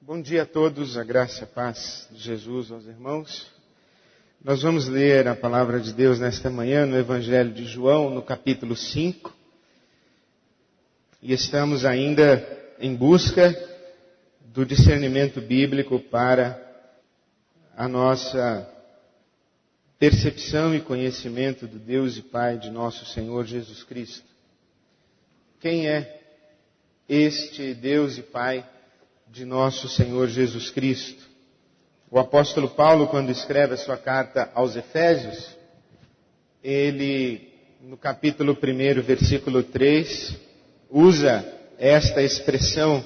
Bom dia a todos, a graça e a paz de Jesus aos irmãos. Nós vamos ler a palavra de Deus nesta manhã no Evangelho de João, no capítulo 5. E estamos ainda em busca do discernimento bíblico para a nossa percepção e conhecimento do Deus e Pai de nosso Senhor Jesus Cristo. Quem é este Deus e Pai de nosso Senhor Jesus Cristo? O apóstolo Paulo, quando escreve a sua carta aos Efésios, ele, no capítulo 1, versículo 3, usa esta expressão,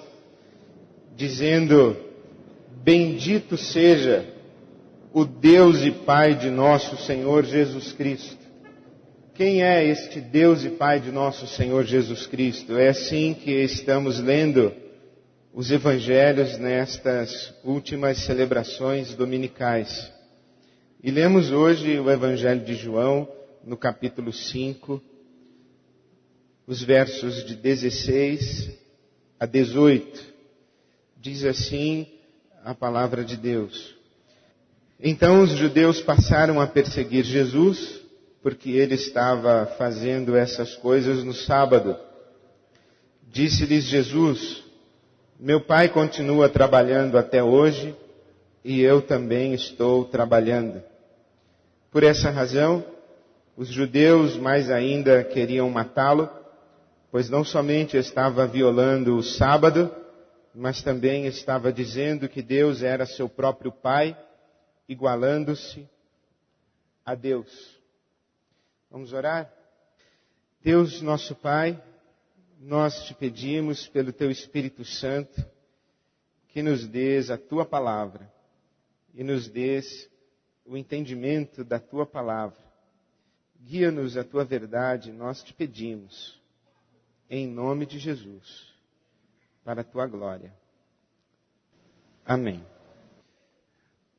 dizendo: bendito seja o Deus e Pai de nosso Senhor Jesus Cristo. Quem é este Deus e Pai de nosso Senhor Jesus Cristo? É assim que estamos lendo os evangelhos nestas últimas celebrações dominicais. E lemos hoje o evangelho de João, no capítulo 5, os versos de 16 a 18. Diz assim a palavra de Deus: Então os judeus passaram a perseguir Jesus, porque ele estava fazendo essas coisas no sábado. Disse-lhes Jesus: Meu Pai continua trabalhando até hoje e eu também estou trabalhando. Por essa razão, os judeus mais ainda queriam matá-lo, pois não somente estava violando o sábado, mas também estava dizendo que Deus era seu próprio Pai, igualando-se a Deus. Vamos orar? Deus, nosso Pai, nós te pedimos pelo Teu Espírito Santo que nos dês a Tua palavra e nos dês o entendimento da Tua palavra. Guia-nos a Tua verdade, nós te pedimos, em nome de Jesus, para a Tua glória. Amém.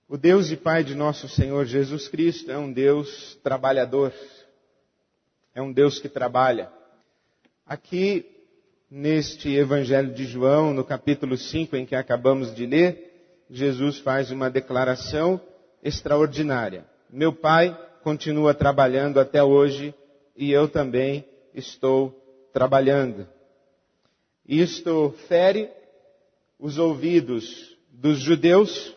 O Deus e Pai de nosso Senhor Jesus Cristo é um Deus trabalhador, é um Deus que trabalha. Aqui, neste Evangelho de João, no capítulo 5, em que acabamos de ler, Jesus faz uma declaração extraordinária. Meu Pai continua trabalhando até hoje e eu também estou trabalhando. Isto fere os ouvidos dos judeus,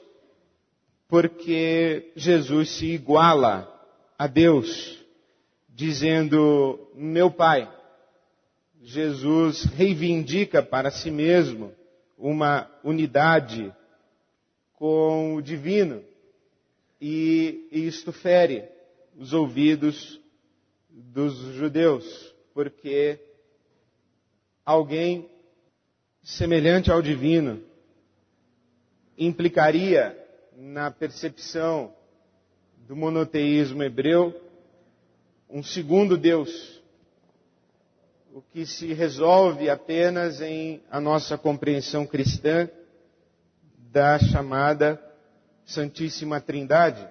porque Jesus se iguala a Deus, dizendo: meu Pai. Jesus reivindica para si mesmo uma unidade com o divino, e isto fere os ouvidos dos judeus, porque alguém semelhante ao divino implicaria na percepção do monoteísmo hebreu um segundo Deus, o que se resolve apenas em a nossa compreensão cristã da chamada Santíssima Trindade,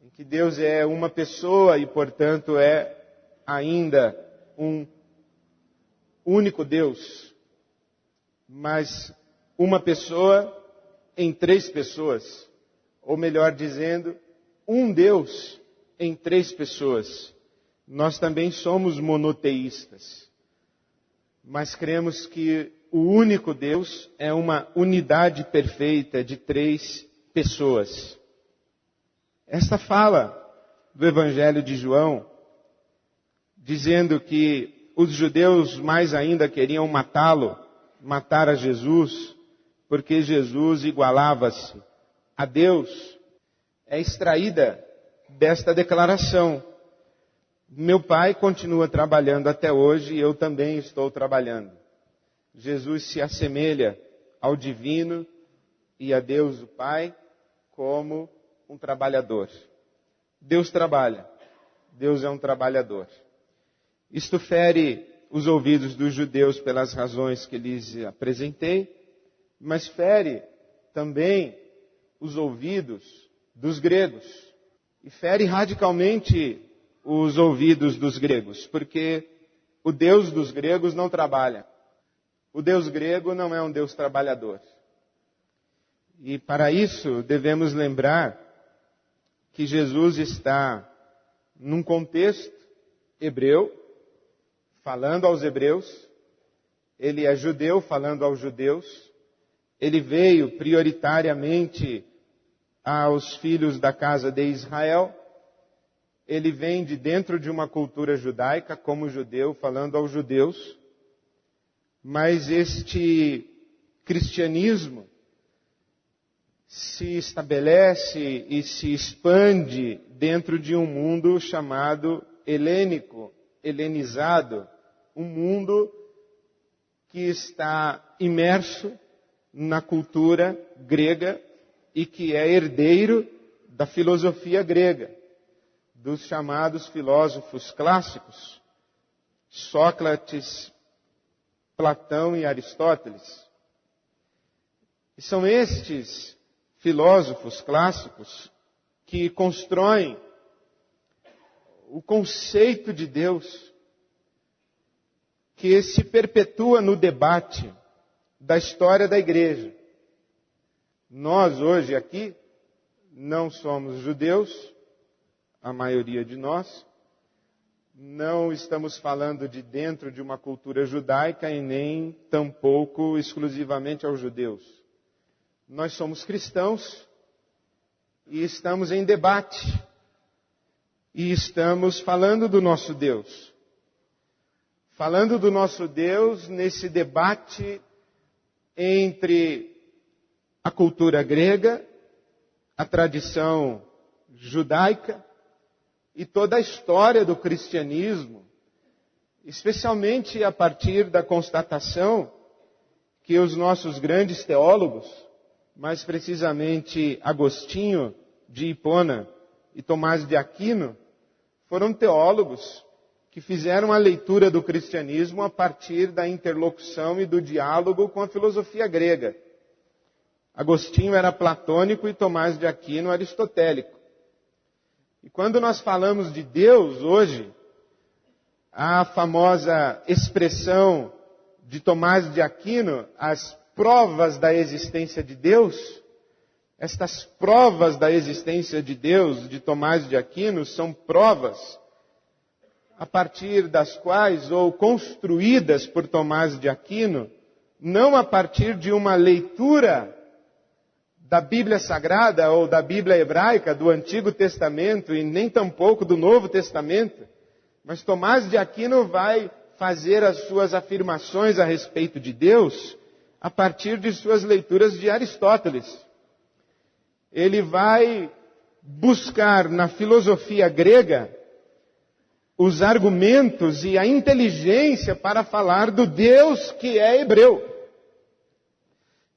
em que Deus é uma pessoa e, portanto, é ainda um único Deus, mas uma pessoa em três pessoas, ou melhor dizendo, um Deus em três pessoas. Nós também somos monoteístas, mas cremos que o único Deus é uma unidade perfeita de três pessoas. Esta fala do Evangelho de João, dizendo que os judeus mais ainda queriam matá-lo, matar a Jesus, porque Jesus igualava-se a Deus, é extraída desta declaração. Meu Pai continua trabalhando até hoje e eu também estou trabalhando. Jesus se assemelha ao divino e a Deus o Pai como um trabalhador. Deus trabalha. Deus é um trabalhador. Isto fere os ouvidos dos judeus pelas razões que lhes apresentei, mas fere também os ouvidos dos gregos. E fere radicalmente os ouvidos dos gregos, porque o Deus dos gregos não trabalha. O Deus grego não é um Deus trabalhador. E para isso devemos lembrar que Jesus está num contexto hebreu, falando aos hebreus. Ele é judeu, falando aos judeus. Ele veio prioritariamente aos filhos da casa de Israel. Ele vem de dentro de uma cultura judaica, como judeu, falando aos judeus. Mas este cristianismo se estabelece e se expande dentro de um mundo chamado helênico, helenizado, um mundo que está imerso na cultura grega e que é herdeiro da filosofia grega, dos chamados filósofos clássicos, Sócrates, Platão e Aristóteles. E são estes filósofos clássicos que constroem o conceito de Deus que se perpetua no debate da história da igreja. Nós hoje aqui não somos judeus, a maioria de nós, não estamos falando de dentro de uma cultura judaica e nem tampouco exclusivamente aos judeus. Nós somos cristãos e estamos em debate. E estamos falando do nosso Deus. Falando do nosso Deus nesse debate entre a cultura grega, a tradição judaica e toda a história do cristianismo, especialmente a partir da constatação que os nossos grandes teólogos, mais precisamente Agostinho de Hipona e Tomás de Aquino, foram teólogos que fizeram a leitura do cristianismo a partir da interlocução e do diálogo com a filosofia grega. Agostinho era platônico e Tomás de Aquino aristotélico. E quando nós falamos de Deus hoje, a famosa expressão de Tomás de Aquino, as provas da existência de Deus, estas provas da existência de Deus de Tomás de Aquino são provas a partir das quais, ou construídas por Tomás de Aquino, não a partir de uma leitura da Bíblia Sagrada ou da Bíblia Hebraica, do Antigo Testamento e nem tampouco do Novo Testamento, mas Tomás de Aquino vai fazer as suas afirmações a respeito de Deus a partir de suas leituras de Aristóteles. Ele vai buscar na filosofia grega os argumentos e a inteligência para falar do Deus que é hebreu.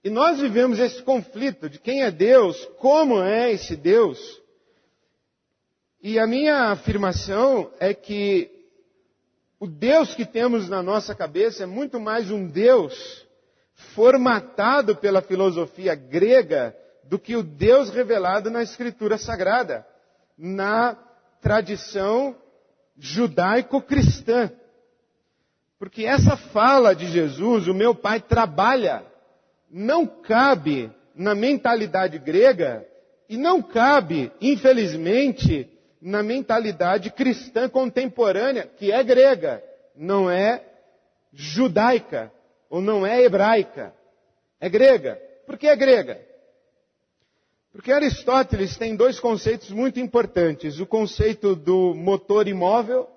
E nós vivemos esse conflito de quem é Deus, como é esse Deus. E a minha afirmação é que o Deus que temos na nossa cabeça é muito mais um Deus formatado pela filosofia grega do que o Deus revelado na Escritura Sagrada, na tradição judaico-cristã. Porque essa fala de Jesus, o meu Pai trabalha, não cabe na mentalidade grega e não cabe, infelizmente, na mentalidade cristã contemporânea, que é grega, não é judaica ou não é hebraica. É grega. Por que é grega? Porque Aristóteles tem dois conceitos muito importantes. O conceito do motor imóvel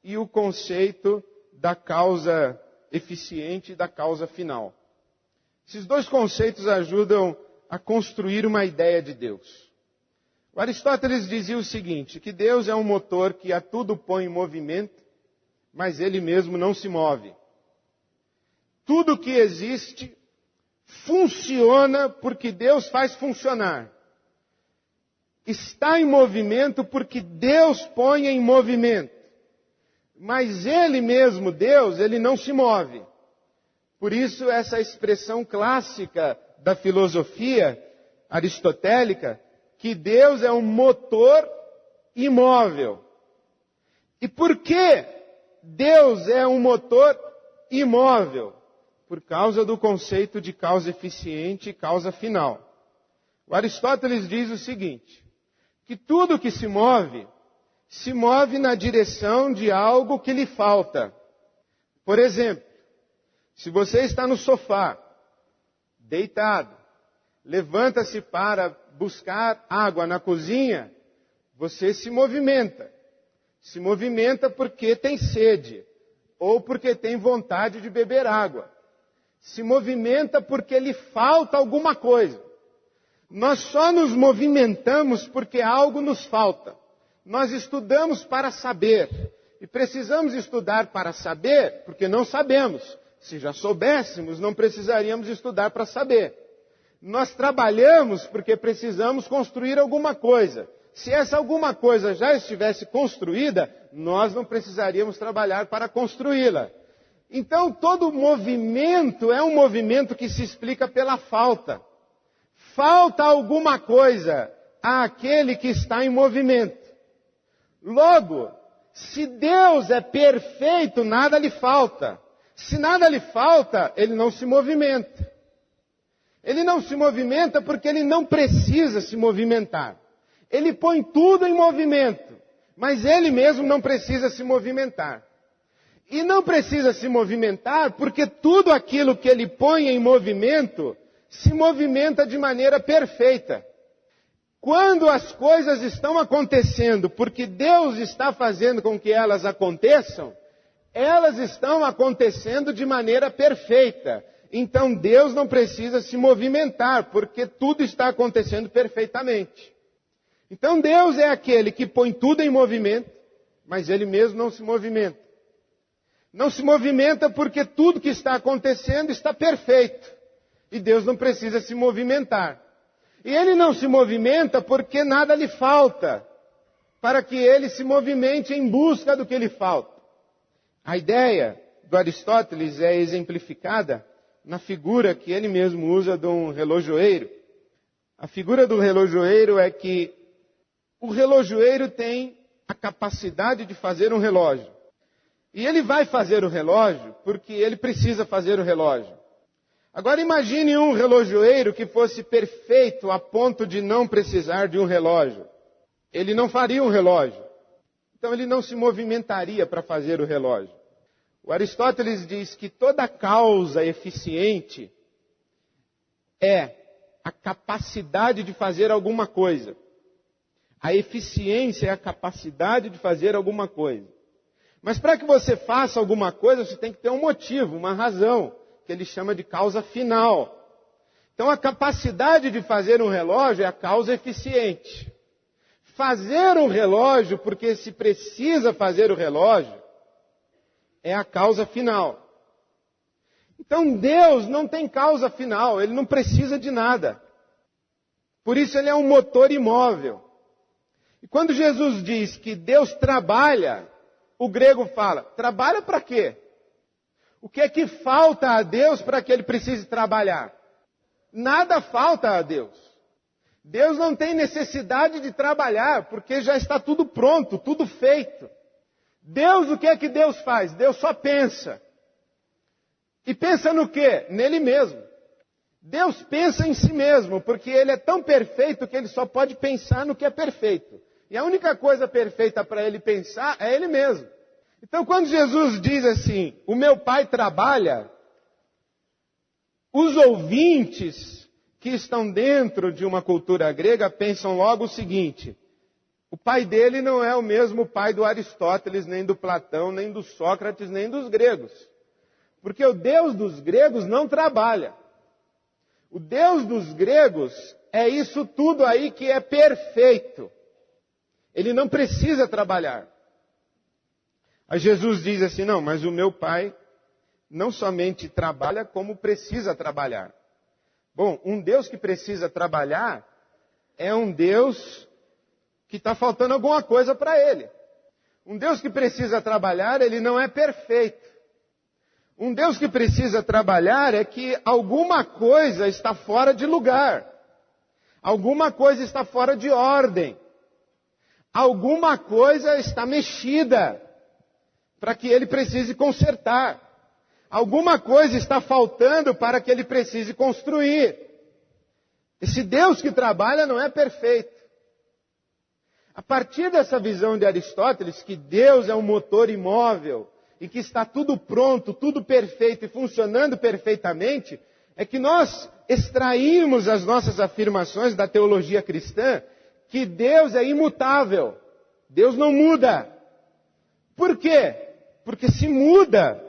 e o conceito da causa eficiente e da causa final. Esses dois conceitos ajudam a construir uma ideia de Deus. O Aristóteles dizia o seguinte, que Deus é um motor que a tudo põe em movimento, mas ele mesmo não se move. Tudo que existe funciona porque Deus faz funcionar. Está em movimento porque Deus põe em movimento. Mas Ele mesmo, Deus, Ele não se move. Por isso, essa expressão clássica da filosofia aristotélica, que Deus é um motor imóvel. E por que Deus é um motor imóvel? Por causa do conceito de causa eficiente e causa final. O Aristóteles diz o seguinte, que tudo que se move na direção de algo que lhe falta. Por exemplo, se você está no sofá, deitado, levanta-se para buscar água na cozinha, você se movimenta. Se movimenta porque tem sede, ou porque tem vontade de beber água. Se movimenta porque lhe falta alguma coisa. Nós só nos movimentamos porque algo nos falta. Nós estudamos para saber. E precisamos estudar para saber, porque não sabemos. Se já soubéssemos, não precisaríamos estudar para saber. Nós trabalhamos porque precisamos construir alguma coisa. Se essa alguma coisa já estivesse construída, nós não precisaríamos trabalhar para construí-la. Então, todo movimento é um movimento que se explica pela falta. Falta alguma coisa àquele que está em movimento. Logo, se Deus é perfeito, nada lhe falta. Se nada lhe falta, ele não se movimenta. Ele não se movimenta porque ele não precisa se movimentar. Ele põe tudo em movimento, mas ele mesmo não precisa se movimentar. E não precisa se movimentar porque tudo aquilo que ele põe em movimento se movimenta de maneira perfeita. Quando as coisas estão acontecendo porque Deus está fazendo com que elas aconteçam, elas estão acontecendo de maneira perfeita. Então Deus não precisa se movimentar, porque tudo está acontecendo perfeitamente. Então Deus é aquele que põe tudo em movimento, mas Ele mesmo não se movimenta. Não se movimenta porque tudo que está acontecendo está perfeito. E Deus não precisa se movimentar. E Ele não se movimenta porque nada lhe falta, para que Ele se movimente em busca do que lhe falta. A ideia do Aristóteles é exemplificada na figura que ele mesmo usa de um relojoeiro. A figura do relojoeiro é que o relojoeiro tem a capacidade de fazer um relógio. E ele vai fazer o relógio porque ele precisa fazer o relógio. Agora imagine um relojoeiro que fosse perfeito a ponto de não precisar de um relógio. Ele não faria um relógio. Então ele não se movimentaria para fazer o relógio. O Aristóteles diz que toda causa eficiente é a capacidade de fazer alguma coisa. A eficiência é a capacidade de fazer alguma coisa. Mas para que você faça alguma coisa, você tem que ter um motivo, uma razão, que ele chama de causa final. Então a capacidade de fazer um relógio é a causa eficiente. Fazer um relógio porque se precisa fazer o relógio é a causa final. Então Deus não tem causa final, Ele não precisa de nada. Por isso Ele é um motor imóvel. E quando Jesus diz que Deus trabalha, o grego fala, trabalha para quê? O que é que falta a Deus para que Ele precise trabalhar? Nada falta a Deus. Deus não tem necessidade de trabalhar, porque já está tudo pronto, tudo feito. Deus, o que é que Deus faz? Deus só pensa. E pensa no quê? Nele mesmo. Deus pensa em si mesmo, porque Ele é tão perfeito que Ele só pode pensar no que é perfeito. E a única coisa perfeita para Ele pensar é Ele mesmo. Então quando Jesus diz assim, o meu Pai trabalha, os ouvintes que estão dentro de uma cultura grega pensam logo o seguinte, o pai dele não é o mesmo pai do Aristóteles, nem do Platão, nem do Sócrates, nem dos gregos. Porque o Deus dos gregos não trabalha. O Deus dos gregos é isso tudo aí que é perfeito. Ele não precisa trabalhar. Aí Jesus diz assim, não, mas o meu pai não somente trabalha, como precisa trabalhar. Bom, um Deus que precisa trabalhar é um Deus que está faltando alguma coisa para ele. Um Deus que precisa trabalhar, ele não é perfeito. Um Deus que precisa trabalhar é que alguma coisa está fora de lugar. Alguma coisa está fora de ordem. Alguma coisa está mexida para que ele precise consertar. Alguma coisa está faltando para que ele precise construir. Esse Deus que trabalha não é perfeito. A partir dessa visão de Aristóteles, que Deus é um motor imóvel e que está tudo pronto, tudo perfeito e funcionando perfeitamente, é que nós extraímos as nossas afirmações da teologia cristã que Deus é imutável. Deus não muda. Por quê? Porque se muda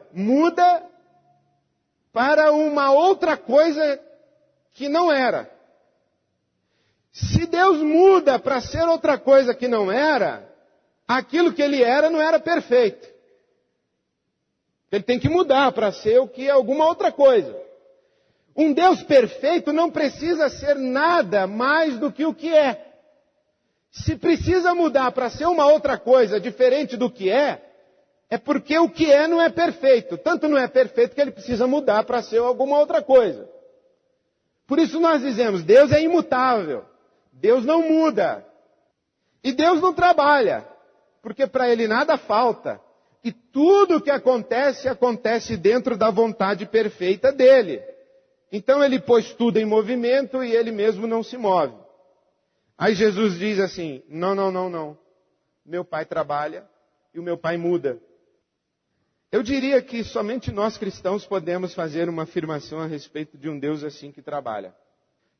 para uma outra coisa que não era. Se Deus muda para ser outra coisa que não era, aquilo que Ele era não era perfeito. Ele tem que mudar para ser o que é alguma outra coisa. Um Deus perfeito não precisa ser nada mais do que o que é. Se precisa mudar para ser uma outra coisa diferente do que é porque o que é não é perfeito. Tanto não é perfeito que ele precisa mudar para ser alguma outra coisa. Por isso nós dizemos, Deus é imutável. Deus não muda. E Deus não trabalha. Porque para Ele nada falta. E tudo o que acontece, acontece dentro da vontade perfeita dEle. Então Ele pôs tudo em movimento e Ele mesmo não se move. Aí Jesus diz assim, não. Meu Pai trabalha e o meu Pai muda. Eu diria que somente nós cristãos podemos fazer uma afirmação a respeito de um Deus assim que trabalha.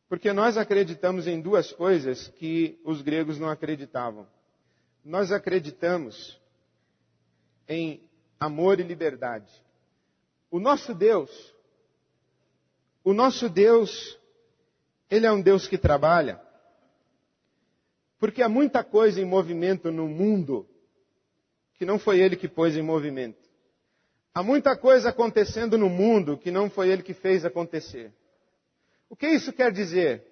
Porque nós acreditamos em duas coisas que os gregos não acreditavam. Nós acreditamos em amor e liberdade. O nosso Deus, Ele é um Deus que trabalha. Porque há muita coisa em movimento no mundo que não foi Ele que pôs em movimento. Há muita coisa acontecendo no mundo que não foi Ele que fez acontecer. O que isso quer dizer?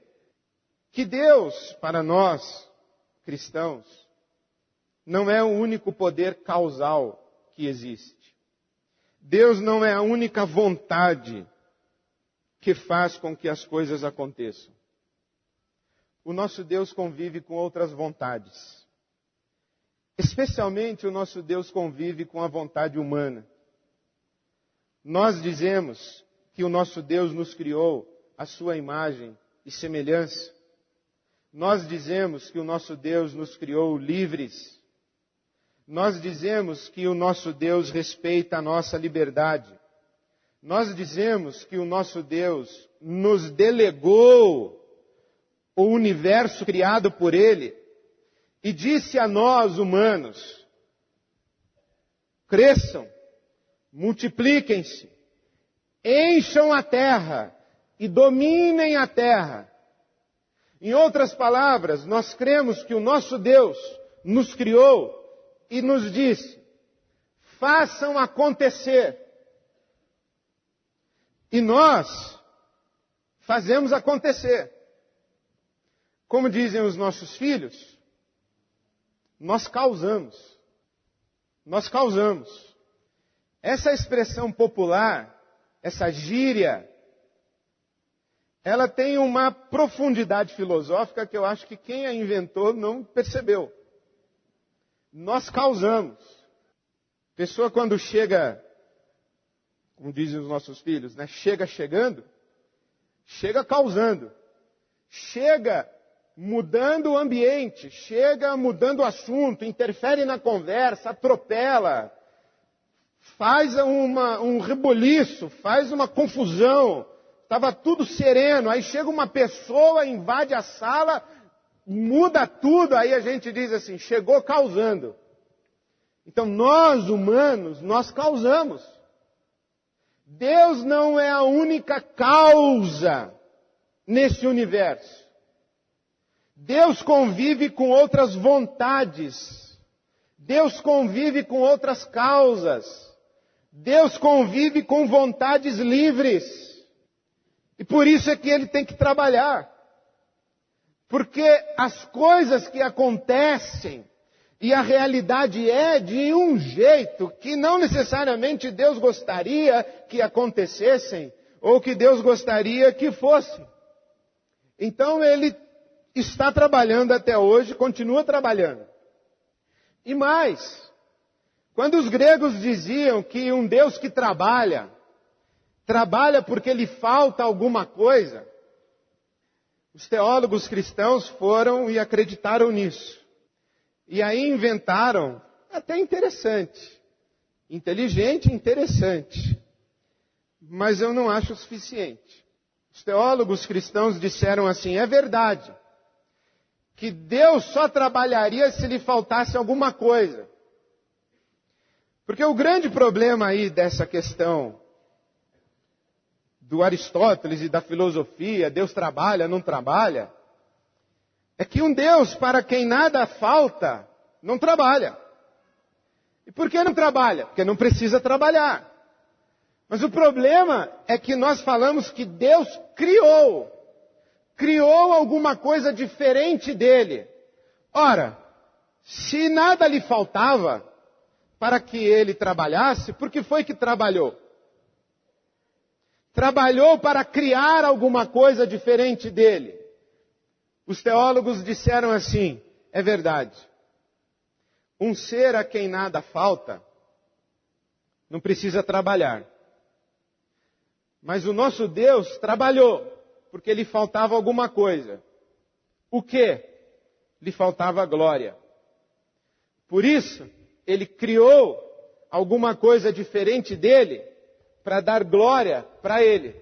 Que Deus, para nós, cristãos, não é o único poder causal que existe. Deus não é a única vontade que faz com que as coisas aconteçam. O nosso Deus convive com outras vontades. Especialmente o nosso Deus convive com a vontade humana. Nós dizemos que o nosso Deus nos criou à sua imagem e semelhança. Nós dizemos que o nosso Deus nos criou livres. Nós dizemos que o nosso Deus respeita a nossa liberdade. Nós dizemos que o nosso Deus nos delegou o universo criado por Ele e disse a nós, humanos, cresçam, multipliquem-se, encham a terra e dominem a terra. Em outras palavras, nós cremos que o nosso Deus nos criou e nos disse, façam acontecer. E nós fazemos acontecer. Como dizem os nossos filhos, nós causamos. Nós causamos. Essa expressão popular, essa gíria, ela tem uma profundidade filosófica que eu acho que quem a inventou não percebeu. Nós causamos. A pessoa quando chega, como dizem os nossos filhos, né? Chega chegando, chega causando. Chega mudando o ambiente, chega mudando o assunto, interfere na conversa, atropela, faz um reboliço, faz uma confusão. Estava tudo sereno, aí chega uma pessoa, invade a sala, muda tudo, aí a gente diz assim, chegou causando. Então nós, humanos, nós causamos. Deus não é a única causa nesse universo. Deus convive com outras vontades. Deus convive com outras causas. Deus convive com vontades livres. E por isso é que Ele tem que trabalhar. Porque as coisas que acontecem e a realidade é de um jeito que não necessariamente Deus gostaria que acontecessem ou que Deus gostaria que fossem. Então Ele está trabalhando até hoje, continua trabalhando. E mais, quando os gregos diziam que um Deus que trabalha porque lhe falta alguma coisa, Os teólogos cristãos foram e acreditaram nisso. E aí inventaram, até interessante, inteligente e interessante, mas eu não acho o suficiente. Os teólogos cristãos disseram assim: é verdade que Deus só trabalharia se lhe faltasse alguma coisa. Porque o grande problema aí dessa questão do Aristóteles e da filosofia, Deus trabalha, não trabalha, é que um Deus para quem nada falta, não trabalha. E por que não trabalha? Porque não precisa trabalhar. Mas o problema é que nós falamos que Deus criou alguma coisa diferente dele. Ora, se nada lhe faltava para que ele trabalhasse, por que foi que trabalhou? Trabalhou para criar alguma coisa diferente dele. Os teólogos disseram assim: é verdade. Um ser a quem nada falta, não precisa trabalhar. Mas o nosso Deus trabalhou, porque lhe faltava alguma coisa. O quê? Lhe faltava glória. Por isso, ele criou alguma coisa diferente dele, para dar glória para ele.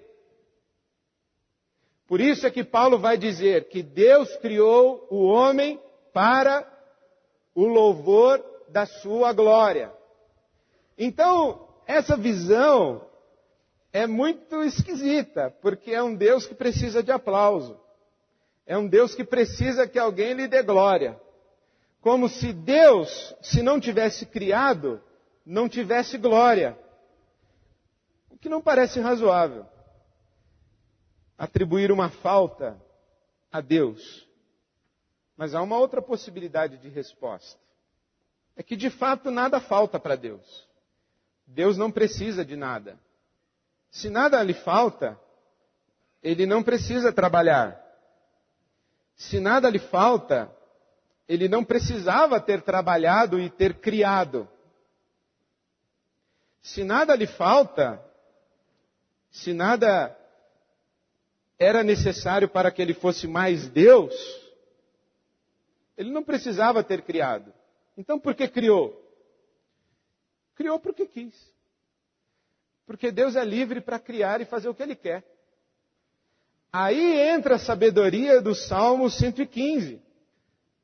Por isso é que Paulo vai dizer que Deus criou o homem para o louvor da sua glória. Então, essa visão é muito esquisita, porque é um Deus que precisa de aplauso. É um Deus que precisa que alguém lhe dê glória. Como se Deus, se não tivesse criado, não tivesse glória. O que não parece razoável. Atribuir uma falta a Deus. Mas há uma outra possibilidade de resposta. É que de fato nada falta para Deus. Deus não precisa de nada. Se nada lhe falta, ele não precisa trabalhar. Se nada lhe falta, ele não precisava ter trabalhado e ter criado. Se nada lhe falta, se nada era necessário para que ele fosse mais Deus, ele não precisava ter criado. Então por que criou? Criou porque quis. Porque Deus é livre para criar e fazer o que Ele quer. Aí entra a sabedoria do Salmo 115.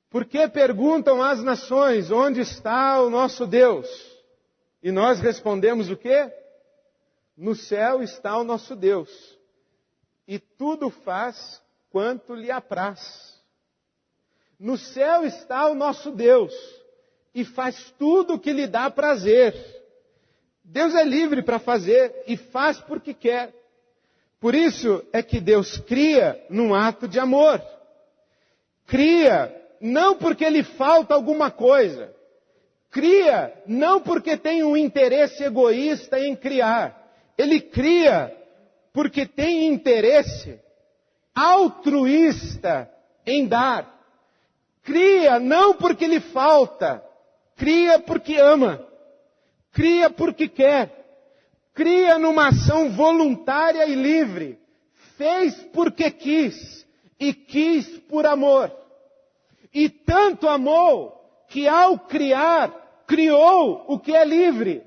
Por que perguntam as nações, onde está o nosso Deus? E nós respondemos o quê? No céu está o nosso Deus. E tudo faz quanto lhe apraz. No céu está o nosso Deus. E faz tudo o que lhe dá prazer. Deus é livre para fazer e faz porque quer. Por isso é que Deus cria num ato de amor. Cria não porque lhe falta alguma coisa. Cria não porque tem um interesse egoísta em criar. Ele cria porque tem interesse altruísta em dar. Cria não porque lhe falta. Cria porque ama. Cria porque quer. Cria numa ação voluntária e livre. Fez porque quis. E quis por amor. E tanto amou que ao criar, criou o que é livre.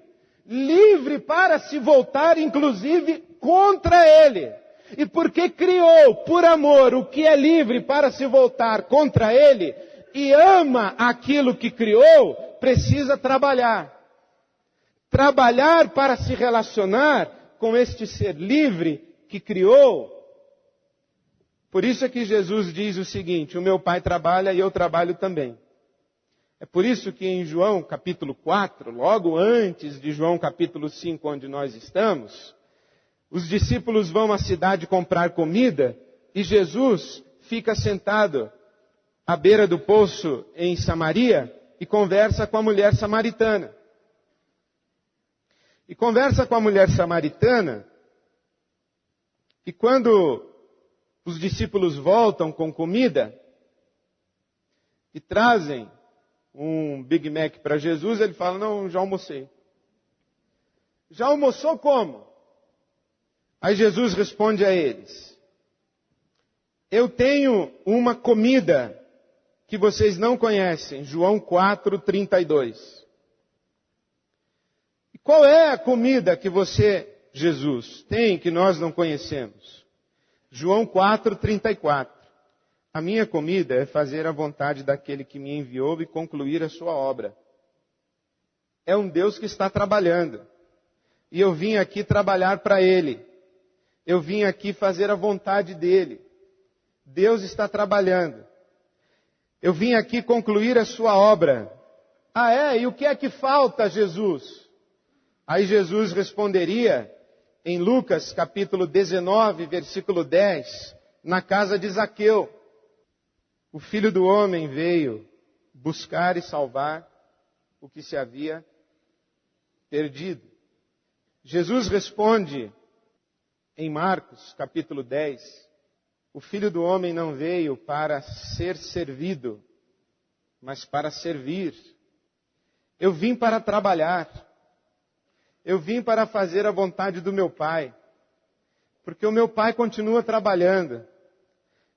Livre para se voltar, inclusive, contra ele. E porque criou por amor o que é livre para se voltar contra ele, e ama aquilo que criou, precisa trabalhar. Trabalhar para se relacionar com este ser livre que criou. Por isso é que Jesus diz o seguinte: o meu Pai trabalha e eu trabalho também. É por isso que em João capítulo 4, logo antes de João capítulo 5, onde nós estamos, os discípulos vão à cidade comprar comida e Jesus fica sentado à beira do poço em Samaria e conversa com a mulher samaritana. E conversa com a mulher samaritana, e quando os discípulos voltam com comida e trazem um Big Mac para Jesus, ele fala: não, já almocei. Já almoçou como? Aí Jesus responde a eles: Eu tenho uma comida que vocês não conhecem. João 4:32. E qual é a comida que você, Jesus, tem que nós não conhecemos? João 4:34. A minha comida é fazer a vontade daquele que me enviou e concluir a sua obra. É um Deus que está trabalhando. E eu vim aqui trabalhar para Ele. Eu vim aqui fazer a vontade dEle. Deus está trabalhando. Eu vim aqui concluir a sua obra. Ah, é? E o que é que falta, Jesus? Aí Jesus responderia, em Lucas capítulo 19, versículo 10, na casa de Zaqueu. O Filho do Homem veio buscar e salvar o que se havia perdido. Jesus responde em Marcos capítulo 10, o Filho do Homem não veio para ser servido, mas para servir. Eu vim para trabalhar. Eu vim para fazer a vontade do meu Pai. Porque o meu Pai continua trabalhando.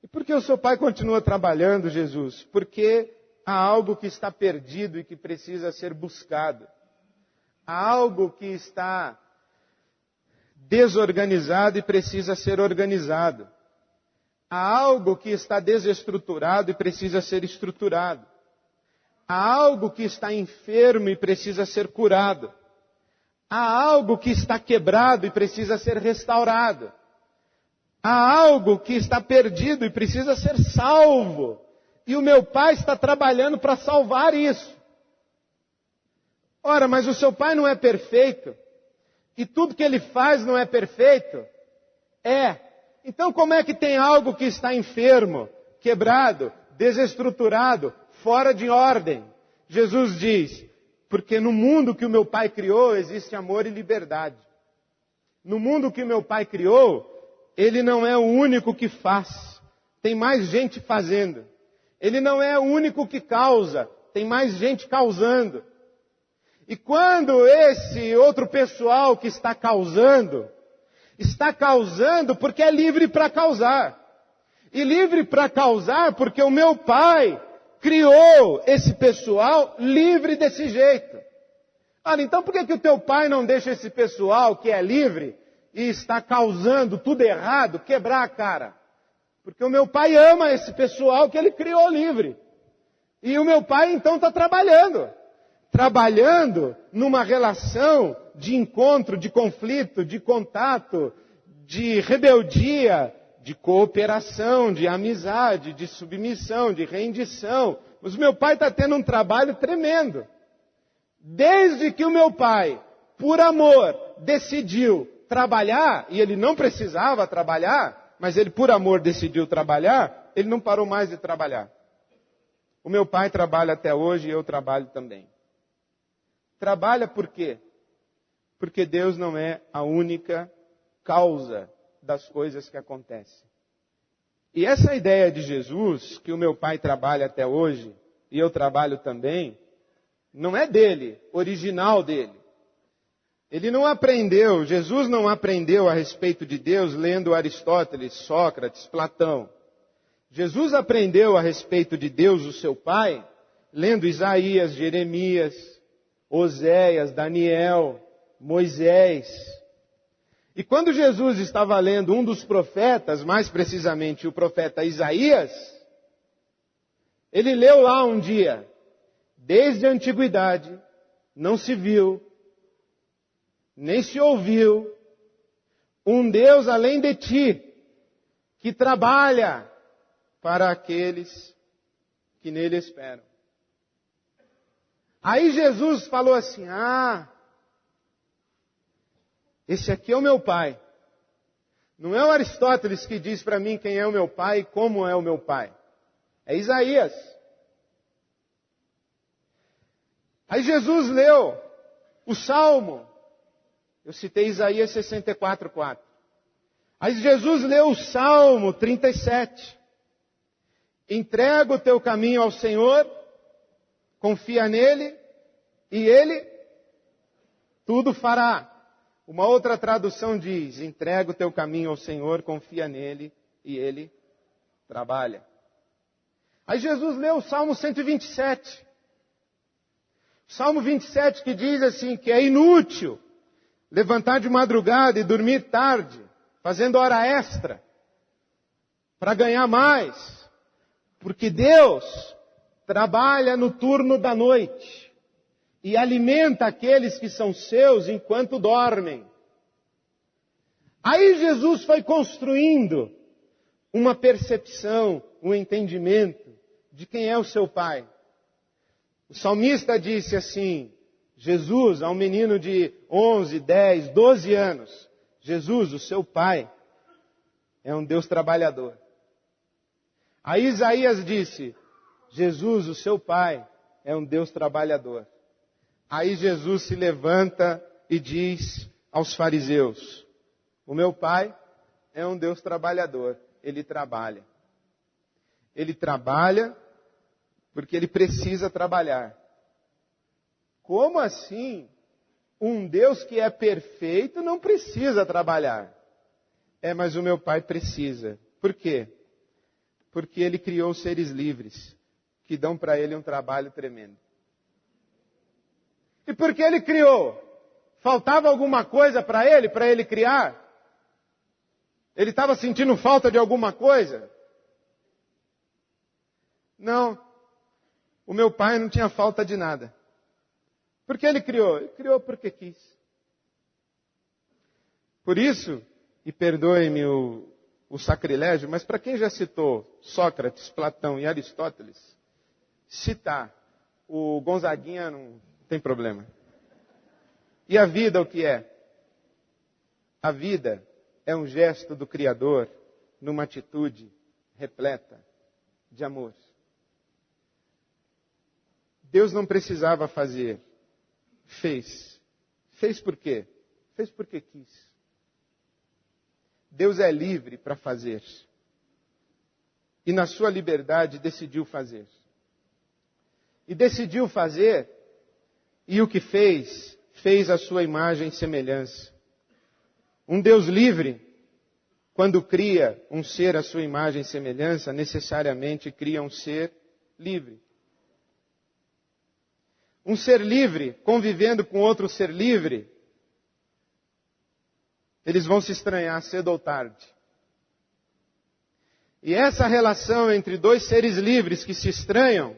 E por que o seu Pai continua trabalhando, Jesus? Porque há algo que está perdido e que precisa ser buscado. Há algo que está desorganizado e precisa ser organizado. Há algo que está desestruturado e precisa ser estruturado. Há algo que está enfermo e precisa ser curado. Há algo que está quebrado e precisa ser restaurado. Há algo que está perdido e precisa ser salvo. E o meu Pai está trabalhando para salvar isso. Ora, mas o seu Pai não é perfeito. E tudo que Ele faz não é perfeito? É. Então como é que tem algo que está enfermo, quebrado, desestruturado, fora de ordem? Jesus diz, porque no mundo que o meu Pai criou existe amor e liberdade. No mundo que o meu Pai criou, Ele não é o único que faz. Tem mais gente fazendo. Ele não é o único que causa. Tem mais gente causando. E quando esse outro pessoal que está causando porque é livre para causar. E livre para causar porque o meu Pai criou esse pessoal livre desse jeito. Olha, então por que o teu Pai não deixa esse pessoal que é livre e está causando tudo errado, quebrar a cara? Porque o meu Pai ama esse pessoal que Ele criou livre. E o meu Pai então está trabalhando numa relação de encontro, de conflito, de contato, de rebeldia, de cooperação, de amizade, de submissão, de rendição. Mas o meu Pai está tendo um trabalho tremendo. Desde que o meu Pai, por amor, decidiu trabalhar, e ele não precisava trabalhar, mas ele por amor decidiu trabalhar, ele não parou mais de trabalhar. O meu Pai trabalha até hoje e eu trabalho também. Trabalha por quê? Porque Deus não é a única causa das coisas que acontecem. E essa ideia de Jesus, que o meu Pai trabalha até hoje, e eu trabalho também, não é dele, original dele. Ele não aprendeu, Jesus não aprendeu a respeito de Deus lendo Aristóteles, Sócrates, Platão. Jesus aprendeu a respeito de Deus, o seu Pai, lendo Isaías, Jeremias, Oséias, Daniel, Moisés. E quando Jesus estava lendo um dos profetas, mais precisamente o profeta Isaías, ele leu lá um dia, desde a antiguidade, não se viu, nem se ouviu, um Deus além de ti, que trabalha para aqueles que nele esperam. Aí Jesus falou assim, esse aqui é o meu Pai. Não é o Aristóteles que diz para mim quem é o meu Pai e como é o meu Pai. É Isaías. Aí Jesus leu o Salmo. Eu citei Isaías 64:4. Aí Jesus leu o Salmo 37. Entrega o teu caminho ao Senhor, confia nele, e ele tudo fará. Uma outra tradução diz, entrega o teu caminho ao Senhor, confia nele, e ele trabalha. Aí Jesus leu o Salmo 127. Salmo 27 que diz assim, que é inútil levantar de madrugada e dormir tarde, fazendo hora extra, para ganhar mais. Porque Deus trabalha no turno da noite e alimenta aqueles que são seus enquanto dormem. Aí Jesus foi construindo uma percepção, um entendimento de quem é o seu Pai. O salmista disse assim, Jesus, a um menino de 11, 10, 12 anos, Jesus, o seu Pai, é um Deus trabalhador. Aí Isaías disse, Jesus, o seu Pai, é um Deus trabalhador. Aí Jesus se levanta e diz aos fariseus, o meu Pai é um Deus trabalhador, Ele trabalha. Ele trabalha porque Ele precisa trabalhar. Como assim? Um Deus que é perfeito não precisa trabalhar. Mas o meu Pai precisa. Por quê? Porque Ele criou seres livres, que dão para Ele um trabalho tremendo. E por que Ele criou? Faltava alguma coisa para Ele criar? Ele estava sentindo falta de alguma coisa? Não. O meu Pai não tinha falta de nada. Por que Ele criou? Ele criou porque quis. Por isso, e perdoe-me o sacrilégio, mas para quem já citou Sócrates, Platão e Aristóteles, citar o Gonzaguinha não tem problema. E a vida o que é? A vida é um gesto do Criador numa atitude repleta de amor. Deus não precisava fazer. Fez. Fez por quê? Fez porque quis. Deus é livre para fazer. E na sua liberdade decidiu fazer. E decidiu fazer, e o que fez? Fez a sua imagem e semelhança. Um Deus livre, quando cria um ser à sua imagem e semelhança, necessariamente cria um ser livre. Um ser livre, convivendo com outro ser livre, eles vão se estranhar cedo ou tarde. E essa relação entre dois seres livres que se estranham,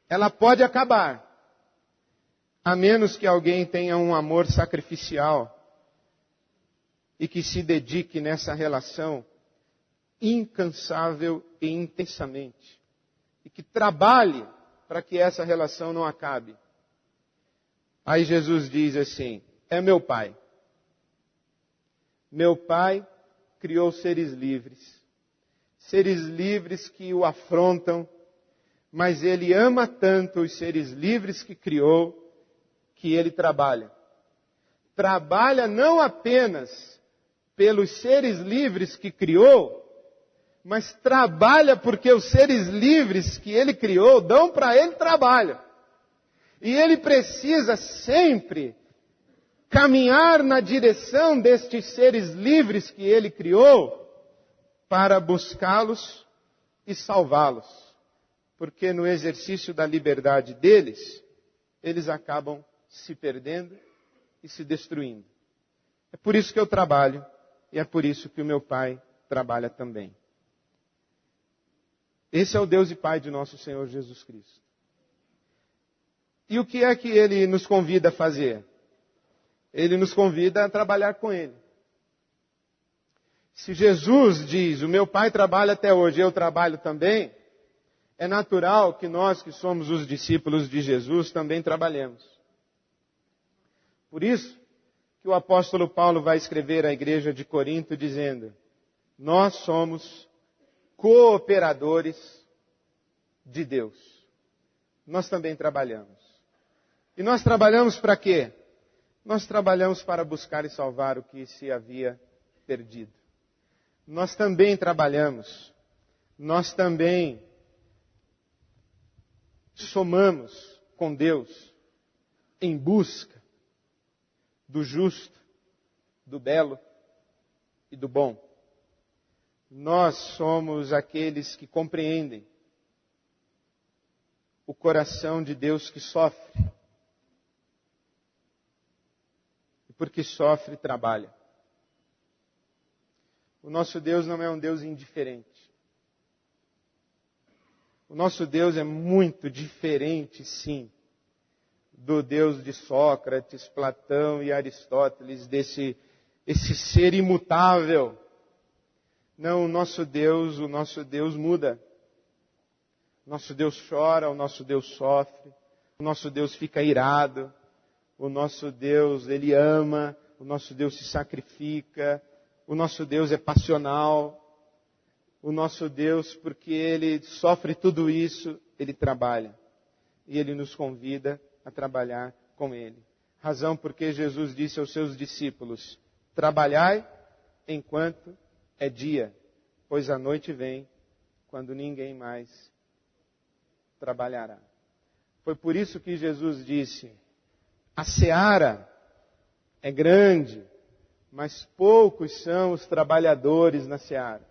ela pode acabar, a menos que alguém tenha um amor sacrificial e que se dedique nessa relação incansável e intensamente. E que trabalhe para que essa relação não acabe. Aí Jesus diz assim, é meu Pai. Meu Pai criou seres livres. Seres livres que o afrontam, mas Ele ama tanto os seres livres que criou, que Ele trabalha. Trabalha não apenas pelos seres livres que criou, mas trabalha porque os seres livres que Ele criou dão para Ele trabalho. E Ele precisa sempre caminhar na direção destes seres livres que Ele criou para buscá-los e salvá-los. Porque no exercício da liberdade deles, eles acabam se perdendo e se destruindo. É por isso que eu trabalho e é por isso que o meu Pai trabalha também. Esse é o Deus e Pai de nosso Senhor Jesus Cristo. E o que é que Ele nos convida a fazer? Ele nos convida a trabalhar com Ele. Se Jesus diz, o meu Pai trabalha até hoje, eu trabalho também, é natural que nós que somos os discípulos de Jesus também trabalhemos. Por isso que o apóstolo Paulo vai escrever à igreja de Corinto dizendo, nós somos cooperadores de Deus. Nós também trabalhamos. E nós trabalhamos para quê? Nós trabalhamos para buscar e salvar o que se havia perdido. Nós também trabalhamos. Nós também somamos com Deus em busca do justo, do belo e do bom. Nós somos aqueles que compreendem o coração de Deus que sofre. E porque sofre, trabalha. O nosso Deus não é um Deus indiferente. O nosso Deus é muito diferente, sim, do Deus de Sócrates, Platão e Aristóteles, esse ser imutável. Não, o nosso Deus muda. O nosso Deus chora, o nosso Deus sofre, o nosso Deus fica irado, o nosso Deus, Ele ama, o nosso Deus se sacrifica, o nosso Deus é passional, o nosso Deus, porque Ele sofre tudo isso, Ele trabalha. E Ele nos convida a trabalhar com Ele. Razão porque Jesus disse aos seus discípulos, trabalhai enquanto é dia, pois a noite vem, quando ninguém mais trabalhará. Foi por isso que Jesus disse, a seara é grande, mas poucos são os trabalhadores na seara.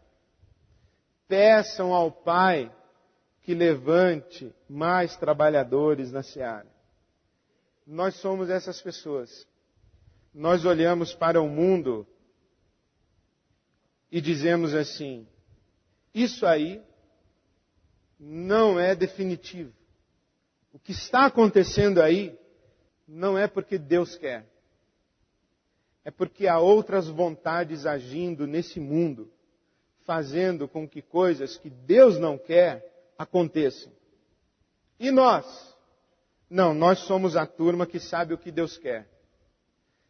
Peçam ao Pai que levante mais trabalhadores na seara. Nós somos essas pessoas. Nós olhamos para o mundo e dizemos assim, isso aí não é definitivo. O que está acontecendo aí não é porque Deus quer. É porque há outras vontades agindo nesse mundo, fazendo com que coisas que Deus não quer aconteçam. E nós? Não, nós somos a turma que sabe o que Deus quer.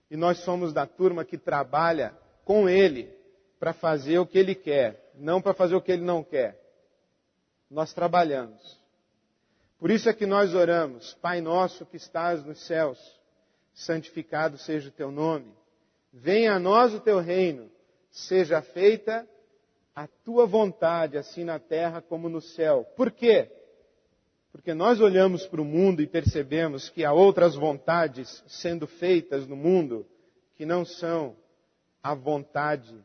E nós somos da turma que trabalha com Ele para fazer o que Ele quer, não para fazer o que Ele não quer. Nós trabalhamos. Por isso é que nós oramos, Pai nosso que estás nos céus, santificado seja o teu nome. Venha a nós o teu reino, seja feita a tua vontade, assim na terra como no céu. Por quê? Porque nós olhamos para o mundo e percebemos que há outras vontades sendo feitas no mundo que não são a vontade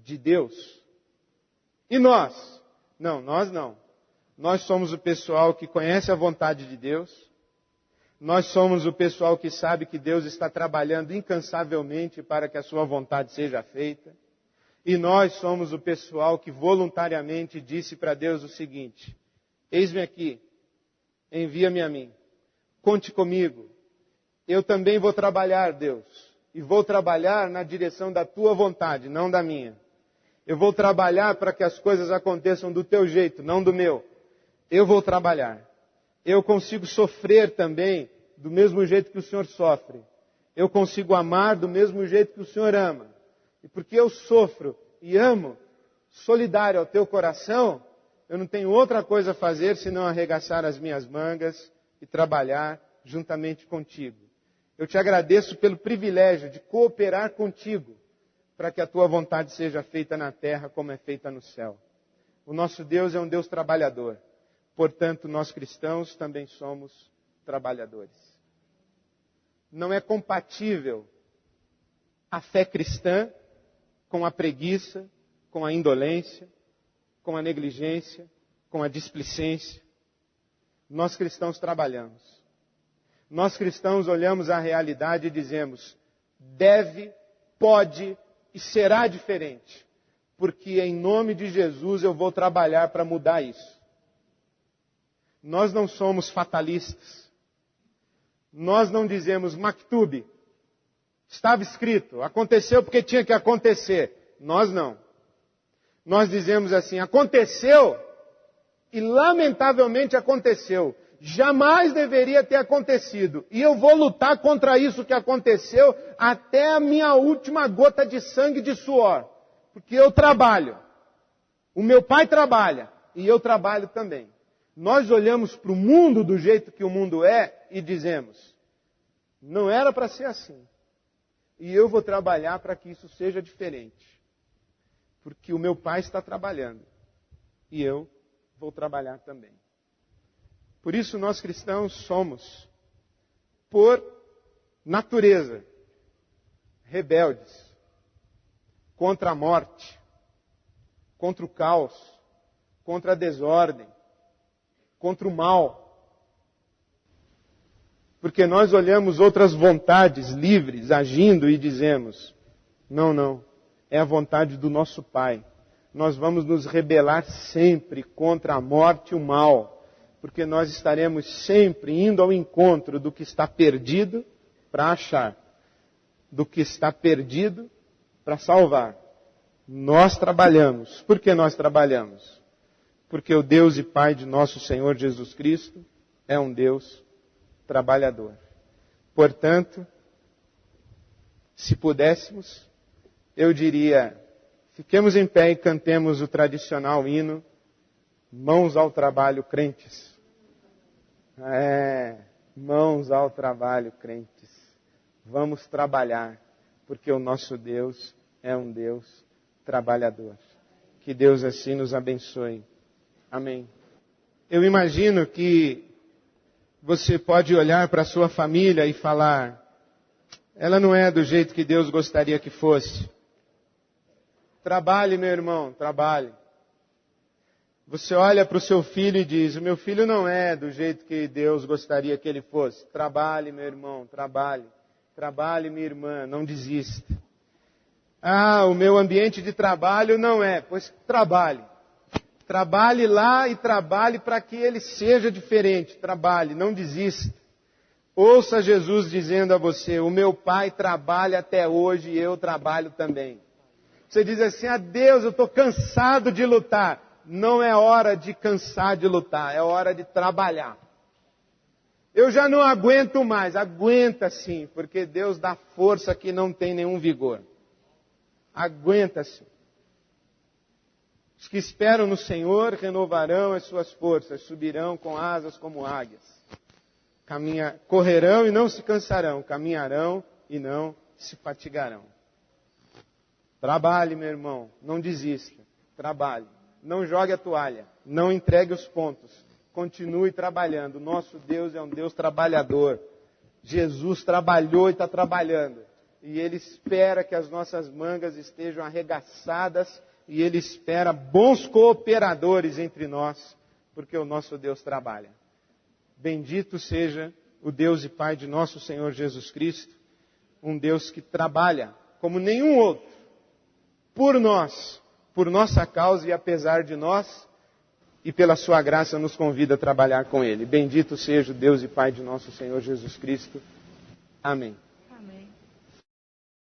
de Deus. E nós? Não, nós não. Nós somos o pessoal que conhece a vontade de Deus. Nós somos o pessoal que sabe que Deus está trabalhando incansavelmente para que a sua vontade seja feita. E nós somos o pessoal que voluntariamente disse para Deus o seguinte, eis-me aqui, envia-me a mim, conte comigo, eu também vou trabalhar, Deus, e vou trabalhar na direção da tua vontade, não da minha. Eu vou trabalhar para que as coisas aconteçam do teu jeito, não do meu. Eu vou trabalhar. Eu consigo sofrer também do mesmo jeito que o Senhor sofre. Eu consigo amar do mesmo jeito que o Senhor ama. E porque eu sofro e amo, solidário ao teu coração, eu não tenho outra coisa a fazer senão arregaçar as minhas mangas e trabalhar juntamente contigo. Eu te agradeço pelo privilégio de cooperar contigo para que a tua vontade seja feita na terra como é feita no céu. O nosso Deus é um Deus trabalhador. Portanto, nós cristãos também somos trabalhadores. Não é compatível a fé cristã com a preguiça, com a indolência, com a negligência, com a displicência. Nós cristãos trabalhamos. Nós cristãos olhamos a realidade e dizemos, deve, pode e será diferente. Porque em nome de Jesus eu vou trabalhar para mudar isso. Nós não somos fatalistas. Nós não dizemos, maktub, estava escrito, aconteceu porque tinha que acontecer. Nós não. Nós dizemos assim, aconteceu e lamentavelmente aconteceu. Jamais deveria ter acontecido. E eu vou lutar contra isso que aconteceu até a minha última gota de sangue e de suor. Porque eu trabalho. O meu pai trabalha e eu trabalho também. Nós olhamos para o mundo do jeito que o mundo é e dizemos, não era para ser assim. E eu vou trabalhar para que isso seja diferente. Porque o meu pai está trabalhando. E eu vou trabalhar também. Por isso nós cristãos somos, por natureza, rebeldes contra a morte, contra o caos, contra a desordem, contra o mal. Porque nós olhamos outras vontades livres agindo e dizemos, não, é a vontade do nosso Pai. Nós vamos nos rebelar sempre contra a morte e o mal, porque nós estaremos sempre indo ao encontro do que está perdido para achar, do que está perdido para salvar. Nós trabalhamos. Por que nós trabalhamos? Porque o Deus e Pai de nosso Senhor Jesus Cristo é um Deus trabalhador. Portanto, se pudéssemos, eu diria, fiquemos em pé e cantemos o tradicional hino, Mãos ao Trabalho, Crentes. Mãos ao trabalho, crentes. Vamos trabalhar, porque o nosso Deus é um Deus trabalhador. Que Deus assim nos abençoe. Amém. Eu imagino que você pode olhar para a sua família e falar, ela não é do jeito que Deus gostaria que fosse. Trabalhe, meu irmão, trabalhe. Você olha para o seu filho e diz, o meu filho não é do jeito que Deus gostaria que ele fosse. Trabalhe, meu irmão, trabalhe. Trabalhe, minha irmã, não desista. O meu ambiente de trabalho não é. Pois trabalhe. Trabalhe lá e trabalhe para que ele seja diferente. Trabalhe, não desista. Ouça Jesus dizendo a você, o meu Pai trabalha até hoje e eu trabalho também. Você diz assim, Deus, eu estou cansado de lutar. Não é hora de cansar de lutar, é hora de trabalhar. Eu já não aguento mais. Aguenta sim, porque Deus dá força que não tem nenhum vigor. Aguenta sim. Os que esperam no Senhor renovarão as suas forças, subirão com asas como águias. Correrão e não se cansarão, caminharão e não se fatigarão. Trabalhe, meu irmão, não desista. Trabalhe. Não jogue a toalha, não entregue os pontos. Continue trabalhando. Nosso Deus é um Deus trabalhador. Jesus trabalhou e está trabalhando. E Ele espera que as nossas mangas estejam arregaçadas e Ele espera bons cooperadores entre nós, porque o nosso Deus trabalha. Bendito seja o Deus e Pai de nosso Senhor Jesus Cristo, um Deus que trabalha como nenhum outro, por nós, por nossa causa e apesar de nós, e pela sua graça nos convida a trabalhar com Ele. Bendito seja o Deus e Pai de nosso Senhor Jesus Cristo. Amém.